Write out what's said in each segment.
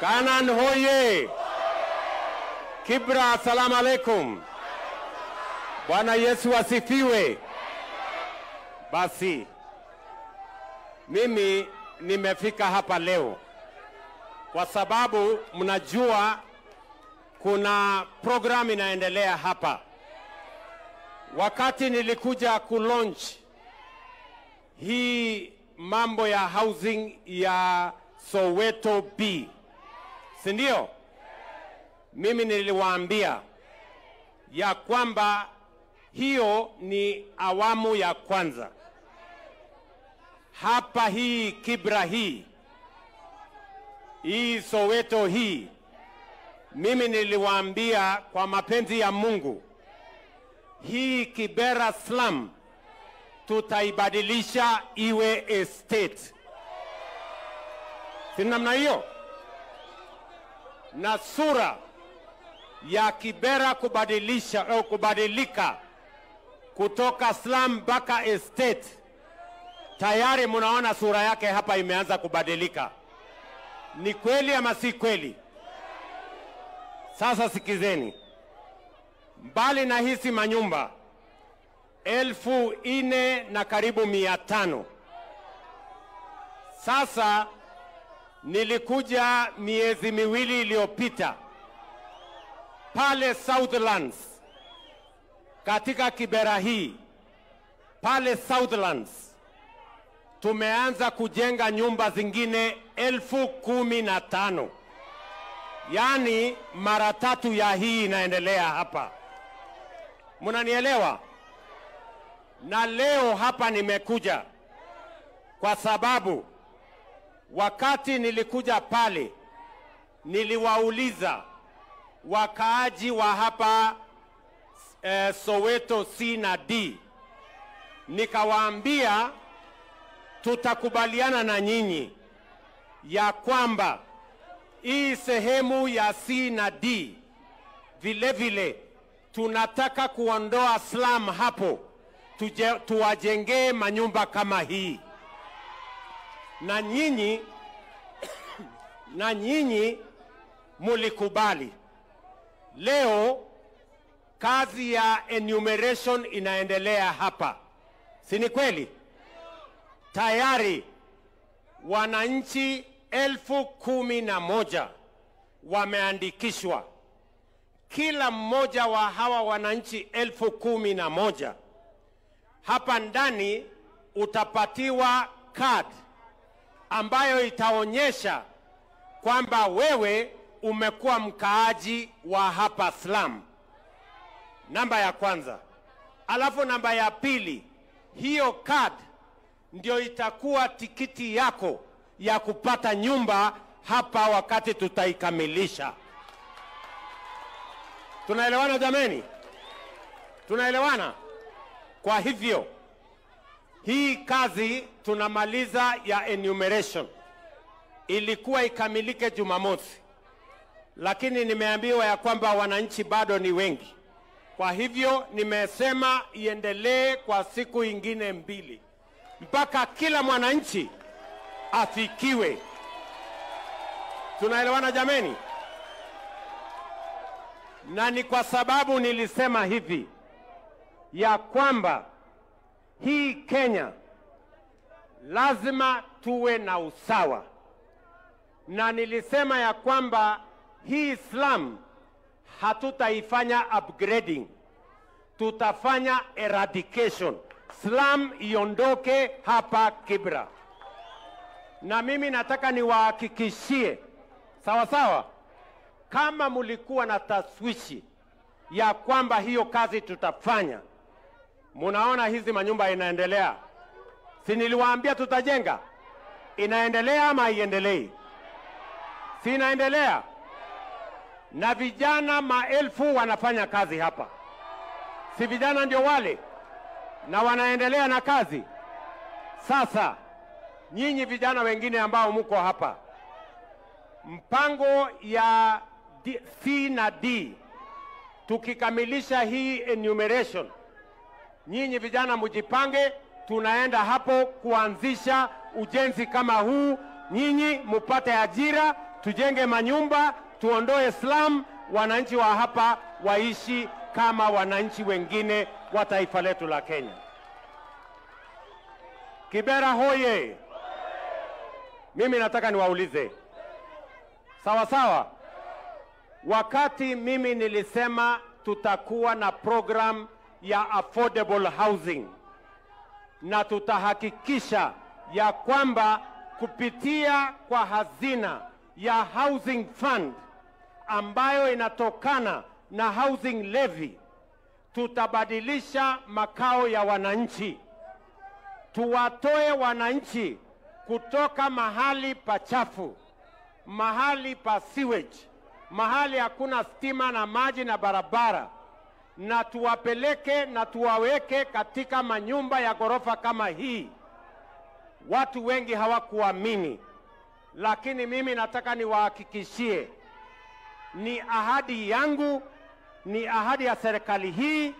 Kanan hoye! Kibra, assalamu alaikum. Bwana Yesu asifiwe. Basi, mimi nimefika hapa leo kwa sababu mnajua kuna program inaendelea hapa. Wakati nilikuja kulaunch hii mambo ya housing ya Soweto B, si ndio? Mimi niliwaambia ya kwamba hiyo ni awamu ya kwanza. Hapa hii Kibra hii Soweto hii, mimi niliwaambia kwa mapenzi ya Mungu, hii Kibera slum tutaibadilisha iwe estate. Si namna hiyo? Na sura ya Kibera kubadilika kutoka slum mpaka estate, tayari munaona sura yake hapa imeanza kubadilika. Ni kweli ama si kweli? Sasa sikizeni. Mbali na hizi manyumba 4,000 na karibu 500. Sasa nilikuja miezi miwili iliyopita pale Southlands, katika Kibera hii pale Southlands tumeanza kujenga nyumba zingine 15,000. Yani mara 3 ya hii inaendelea hapa. Munanielewa? Na leo hapa nimekuja kwa sababu wakati nilikuja pale niliwauliza wakaaji wa hapa Soweto C na D, nikawaambia tutakubaliana na nyinyi ya kwamba hii sehemu ya C na D vile vile tunataka kuondoa slum hapo, tuwajengee manyumba kama hii. Na nyinyi mulikubali. Leo kazi ya enumeration inaendelea hapa, si ni kweli? Tayari wananchi 11,000 wameandikishwa. Kila mmoja wa hawa wananchi 11,000 hapa ndani utapatiwa card ambayo itaonyesha kwamba wewe umekuwa mkaaji wa hapa slum. Namba ya kwanza. Alafu namba ya pili, hiyo card ndio itakuwa tikiti yako ya kupata nyumba hapa wakati tutaikamilisha. Tunaelewana jameni? Tunaelewana? Kwa hivyo hii kazi tunamaliza ya enumeration ilikuwa ikamilike Jumamosi, lakini nimeambiwa ya kwamba wananchi bado ni wengi. Kwa hivyo nimesema iendelee kwa siku ingine 2 mpaka kila mwananchi afikiwe. Tunaelewana jameni? Na ni kwa sababu nilisema hivi ya kwamba hii Kenya lazima tuwe na usawa, na nilisema ya kwamba hii slum hatutaifanya upgrading, tutafanya eradication. Slum iondoke hapa Kibra. Na mimi nataka niwahakikishie, sawa sawa, kama mulikuwa na taswishi ya kwamba hiyo kazi tutafanya, munaona hizi manyumba inaendelea. Si niliwaambia tutajenga? Inaendelea ama haiendelei? Si inaendelea? Na vijana maelfu wanafanya kazi hapa. Si vijana ndio wale? Na wanaendelea na kazi. Sasa nyinyi vijana wengine ambao mko hapa, mpango ya C na D tukikamilisha hii enumeration, nyinyi vijana mujipange, tunaenda hapo kuanzisha ujenzi kama huu nyinyi mupate ajira, tujenge manyumba, tuondoe slum, wananchi wa hapa waishi kama wananchi wengine wa taifa letu la Kenya. Kibera hoye! Mimi nataka niwaulize, sawa sawa, wakati mimi nilisema tutakuwa na program ya affordable housing na tutahakikisha ya kwamba kupitia kwa hazina ya housing fund ambayo inatokana na housing levy tutabadilisha makao ya wananchi, tuwatoe wananchi kutoka mahali pachafu, mahali pa sewage, mahali hakuna stima na maji na barabara, na tuwapeleke na tuwaweke katika manyumba ya ghorofa kama hii. Watu wengi hawakuamini, lakini mimi nataka niwahakikishie, ni ahadi yangu, ni ahadi ya serikali hii,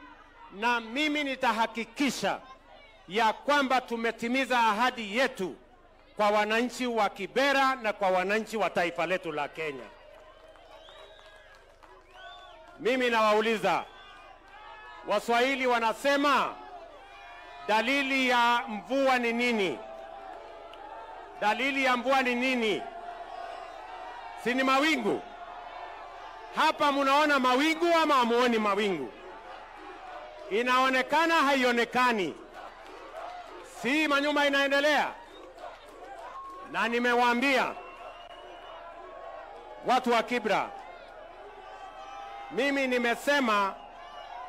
na mimi nitahakikisha ya kwamba tumetimiza ahadi yetu kwa wananchi wa Kibera na kwa wananchi wa taifa letu la Kenya. Mimi nawauliza, Waswahili wanasema dalili ya mvua ni nini? Dalili ya mvua ni nini? Si ni mawingu? Hapa munaona mawingu ama hamuoni mawingu? Inaonekana haionekani? Si manyumba inaendelea? Na nimewaambia watu wa Kibra, mimi nimesema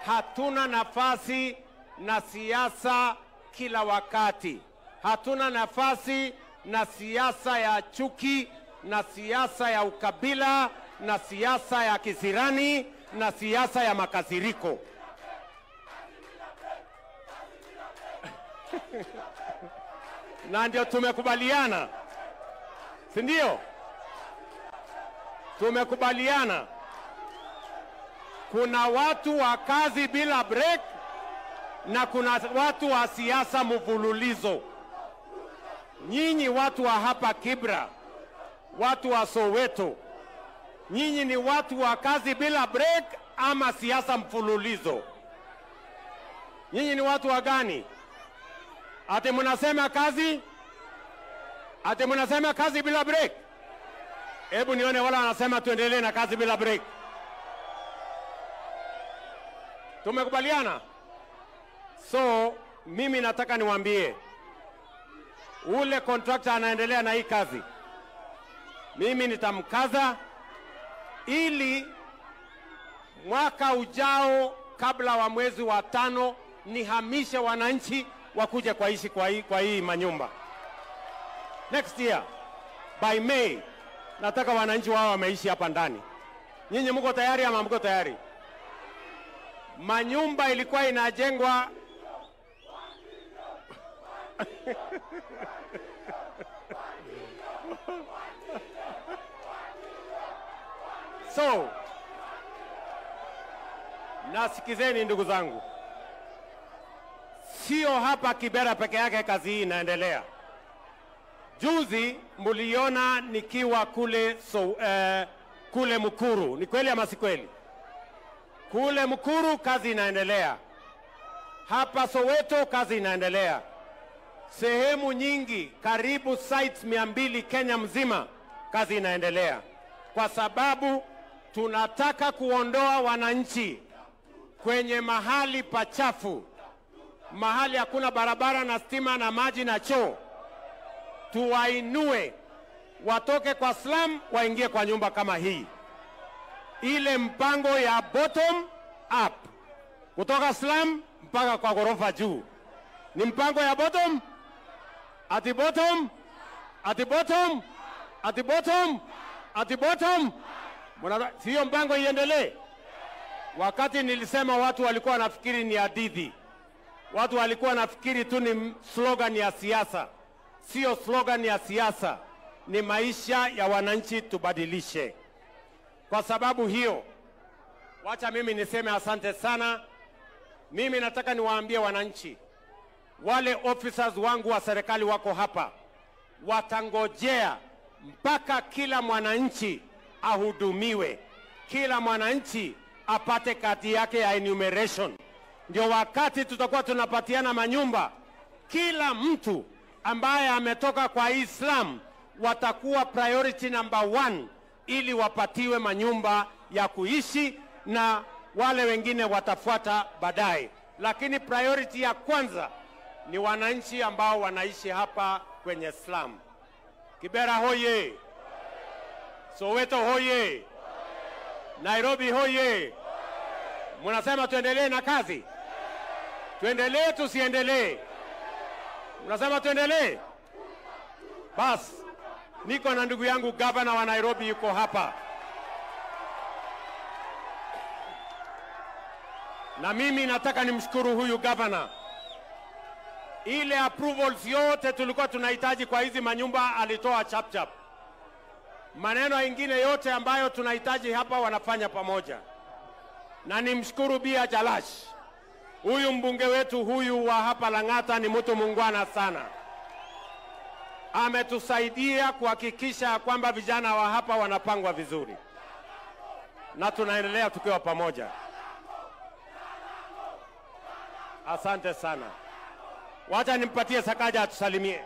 hatuna nafasi na siasa kila wakati. Hatuna nafasi na siasa ya chuki, na siasa ya ukabila, na siasa ya kisirani, na siasa ya makasiriko. Na ndio tumekubaliana, si ndio? Tumekubaliana kuna watu wa kazi bila break na kuna watu wa siasa mfululizo. Nyinyi watu wa hapa Kibra, watu wa Soweto, nyinyi ni watu wa kazi bila break ama siasa mfululizo? Nyinyi ni watu wa gani? Ate mnasema kazi? Ate mnasema kazi bila break? Hebu nione wala wanasema tuendelee na kazi bila break. Tumekubaliana? So mimi nataka niwaambie, ule contractor anaendelea na hii kazi, mimi nitamkaza ili mwaka ujao kabla wa mwezi wa 5 nihamishe wananchi wakuje kuishi kwa hii manyumba. Next year by May nataka wananchi wao wameishi hapa ndani. Nyinyi mko tayari ama mko tayari? Manyumba ilikuwa inajengwa So, nasikizeni ndugu zangu, sio hapa Kibera peke yake kazi hii inaendelea. Juzi muliona nikiwa kule kule Mukuru. Ni kweli ama si kweli? Kule Mukuru kazi inaendelea. Hapa Soweto kazi inaendelea. Sehemu nyingi, karibu sites 200 Kenya mzima, kazi inaendelea. Kwa sababu tunataka kuondoa wananchi kwenye mahali pachafu, mahali hakuna barabara na stima na maji na choo. Tuwainue watoke kwa slum waingie kwa nyumba kama hii. Ile mpango ya bottom up, kutoka slum mpaka kwa ghorofa juu, ni mpango ya bottom at bottom at bottom at bottom at bottom. Sio mpango iendelee? Wakati nilisema watu walikuwa wanafikiri ni hadithi, watu walikuwa wanafikiri tu ni slogan ya siasa. Sio slogan ya siasa, ni maisha ya wananchi tubadilishe. Kwa sababu hiyo, wacha mimi niseme asante sana. Mimi nataka niwaambie wananchi, wale officers wangu wa serikali wako hapa, watangojea mpaka kila mwananchi ahudumiwe, kila mwananchi apate kadi yake ya enumeration. Ndio wakati tutakuwa tunapatiana manyumba, kila mtu ambaye ametoka kwa Islam watakuwa priority number 1 ili wapatiwe manyumba ya kuishi, na wale wengine watafuata baadaye. Lakini priority ya kwanza ni wananchi ambao wanaishi hapa kwenye slum. Kibera hoye! Soweto hoye! Nairobi hoye! Mnasema tuendelee na kazi? Tuendelee tusiendelee? Mnasema tuendelee? Bas, niko na ndugu yangu gavana wa Nairobi yuko hapa. Na mimi nataka nimshukuru huyu gavana. Ile approvals yote tulikuwa tunahitaji kwa hizi manyumba alitoa chap chap. Maneno mengine yote ambayo tunahitaji hapa wanafanya pamoja. Na nimshukuru Bia Jalash. Huyu mbunge wetu huyu wa hapa Lang'ata ni mtu muungwana sana. Ametusaidia kuhakikisha kwamba vijana wa hapa wanapangwa vizuri. Na tunaendelea tukiwa pamoja. Asante sana. Wacha nimpatie Sakaja atusalimie.